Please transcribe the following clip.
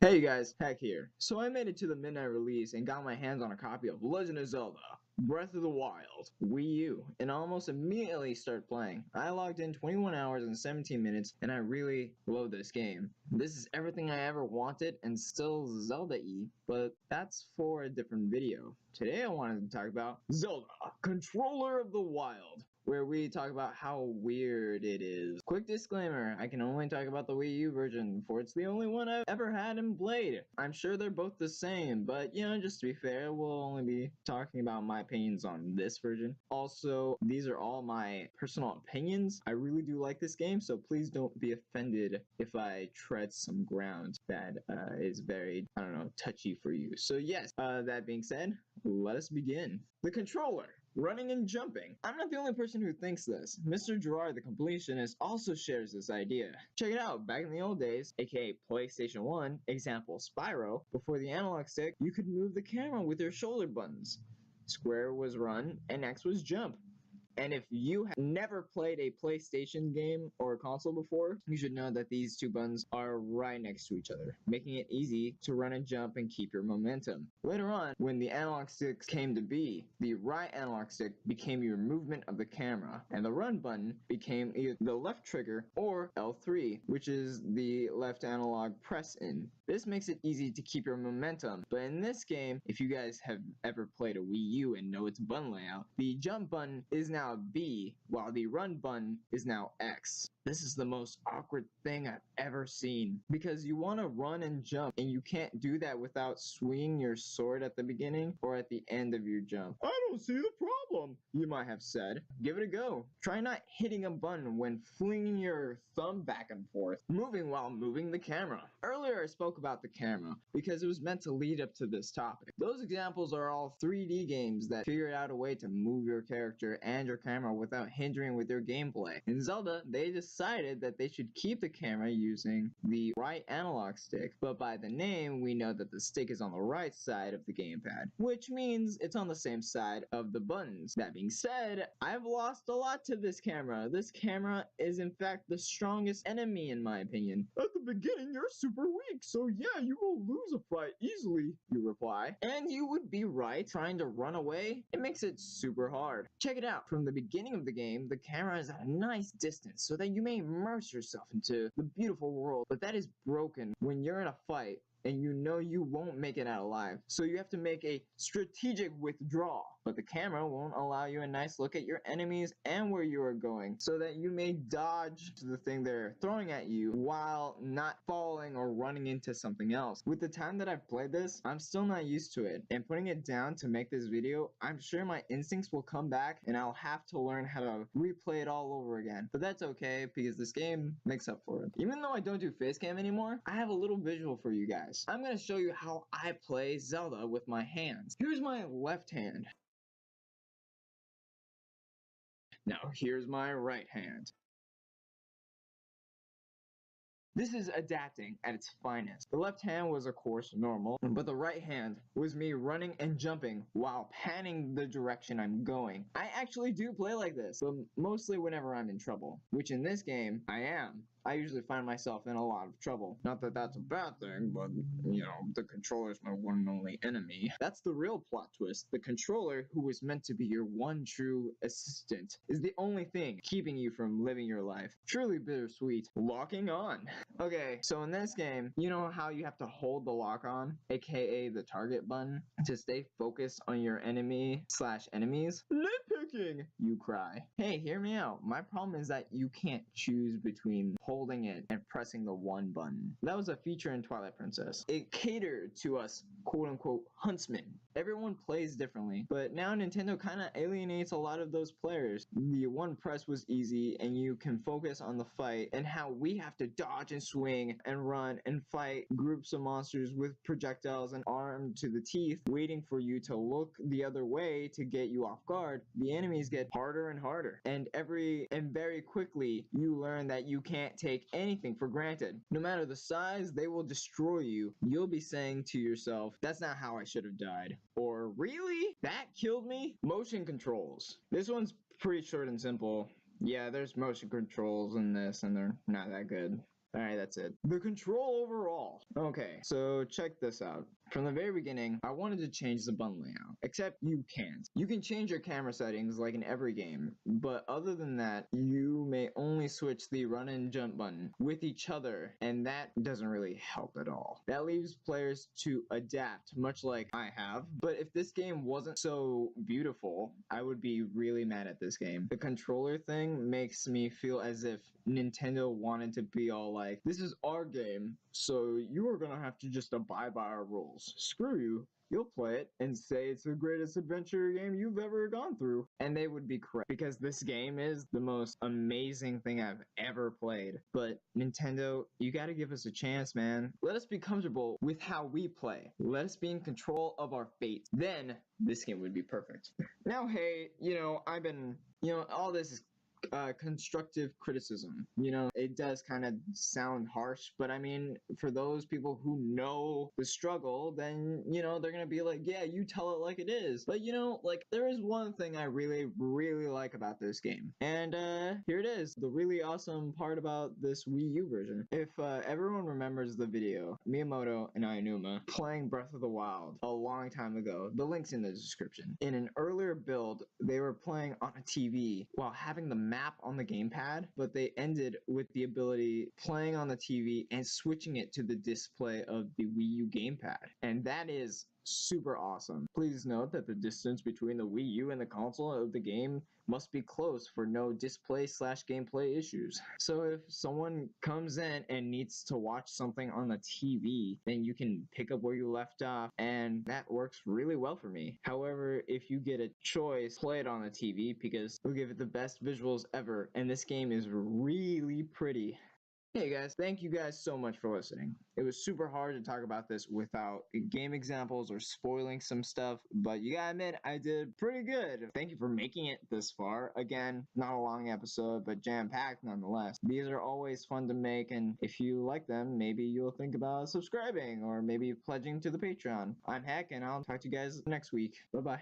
Hey guys, Hec here. So I made it to the midnight release and got my hands on a copy of Legend of Zelda Breath of the Wild Wii U and almost immediately started playing. I logged in 21 hours and 17 minutes and I really love this game. This is everything I ever wanted and still Zelda-y, but that's for a different video. Today I wanted to talk about Zelda Controller of the Wild, where we talk about how weird it is. Quick disclaimer, I can only talk about the Wii U version, for it's the only one I've ever had and played. I'm sure they're both the same, but just to be fair, we'll only be talking about my opinions on this version. Also, these are all my personal opinions. I really do like this game, so please don't be offended if I tread some ground that is very, touchy for you. So yes, that being said, let us begin. The controller. Running and jumping. I'm not the only person who thinks this. Mr. Jirard the Completionist also shares this idea. Check it out, back in the old days, aka PlayStation 1, example Spyro, before the analog stick, you could move the camera with your shoulder buttons. Square was run and X was jump. And if you have never played a PlayStation game or a console before, you should know that these two buttons are right next to each other, making it easy to run and jump and keep your momentum. Later on, when the analog sticks came to be, the right analog stick became your movement of the camera, and the run button became either the left trigger or L3, which is the left analog press in. This makes it easy to keep your momentum, but in this game, if you guys have ever played a Wii U and know its button layout, the jump button is now B, while the run button is now X. This is the most awkward thing I've ever seen, because you want to run and jump, and you can't do that without swinging your sword at the beginning or at the end of your jump. I don't see the problem, you might have said. Give it a go. Try not hitting a button when flinging your thumb back and forth, moving while moving the camera. Earlier I spoke about the camera, because it was meant to lead up to this topic. Those examples are all 3D games that figured out a way to move your character and your camera without hindering with your gameplay. In Zelda, they decided that they should keep the camera using the right analog stick, but by the name we know that the stick is on the right side of the gamepad, which means it's on the same side of the buttons. That being said, I've lost a lot to this camera. This camera is in fact the strongest enemy in my opinion. At the beginning you're super weak, so yeah, you will lose a fight easily, you reply. And you would be right. Trying to run away, it makes it super hard. Check it out. From the beginning of the game, the camera is at a nice distance so that you may immerse yourself into the beautiful world, but that is broken when you're in a fight and you know you won't make it out alive. So you have to make a strategic withdrawal, but the camera won't allow you a nice look at your enemies and where you are going, so that you may dodge the thing they're throwing at you while not falling or running into something else. With the time that I've played this, I'm still not used to it, and putting it down to make this video, I'm sure my instincts will come back and I'll have to learn how to replay it all over again. But that's okay, because this game makes up for it. Even though I don't do face cam anymore, I have a little visual for you guys. I'm going to show you how I play Zelda with my hands. Here's my left hand. Now here's my right hand. This is adapting at its finest. The left hand was of course normal, but the right hand was me running and jumping while panning the direction I'm going. I actually do play like this, but mostly whenever I'm in trouble, which in this game, I am. I usually find myself in a lot of trouble. Not that that's a bad thing, but, the controller's my one and only enemy. That's the real plot twist. The controller, who was meant to be your one true assistant, is the only thing keeping you from living your life. Truly bittersweet. Locking on. Okay, so in this game, you know how you have to hold the lock on, aka the target button, to stay focused on your enemy/enemies? Nitpicking, you cry. Hey, hear me out. My problem is that you can't choose between holding it and pressing the one button. That was a feature in Twilight Princess. It catered to us quote-unquote huntsmen. Everyone plays differently, but now Nintendo kind of alienates a lot of those players. The one press was easy and you can focus on the fight, and how we have to dodge and swing and run and fight groups of monsters with projectiles and armed to the teeth, waiting for you to look the other way to get you off guard. The enemies get harder and harder, and very quickly you learn that you can't take anything for granted. No matter the size, they will destroy you. You'll be saying to yourself, that's not how I should have died. Or, really? That killed me? Motion controls. This one's pretty short and simple. Yeah, there's motion controls in this, and they're not that good. Alright, that's it. The control overall. Okay, so check this out. From the very beginning, I wanted to change the button layout, except you can't. You can change your camera settings like in every game, but other than that, you may only switch the run and jump button with each other, and that doesn't really help at all. That leaves players to adapt, much like I have, but if this game wasn't so beautiful, I would be really mad at this game. The controller thing makes me feel as if Nintendo wanted to be all like, this is our game, so you are gonna have to just abide by our rules. Screw you. You'll play it and say it's the greatest adventure game you've ever gone through. And they would be correct, because this game is the most amazing thing I've ever played. But Nintendo, you gotta give us a chance, man. Let us be comfortable with how we play. Let us be in control of our fate. Then this game would be perfect. Now, hey, all this is constructive criticism. It does kind of sound harsh, but I mean, for those people who know the struggle, then, they're gonna be like, yeah, you tell it like it is. But, there is one thing I really, really like about this game. And here it is, the really awesome part about this Wii U version. If everyone remembers the video, Miyamoto and Aonuma playing Breath of the Wild a long time ago, the link's in the description. In an earlier build, they were playing on a TV while having the map on the gamepad, but they ended with the ability playing on the TV and switching it to the display of the Wii U gamepad. And that is super awesome. Please note that the distance between the Wii U and the console of the game must be close for no display/gameplay issues. So if someone comes in and needs to watch something on the TV, then you can pick up where you left off, and that works really well for me. However, if you get a choice, play it on the TV because it'll give it the best visuals ever, and this game is really pretty. Hey guys, thank you guys so much for listening. It was super hard to talk about this without game examples or spoiling some stuff, but you gotta admit, I did pretty good. Thank you for making it this far. Again, not a long episode, but jam-packed nonetheless. These are always fun to make, and if you like them, maybe you'll think about subscribing or maybe pledging to the Patreon. I'm Hec, and I'll talk to you guys next week. Bye-bye.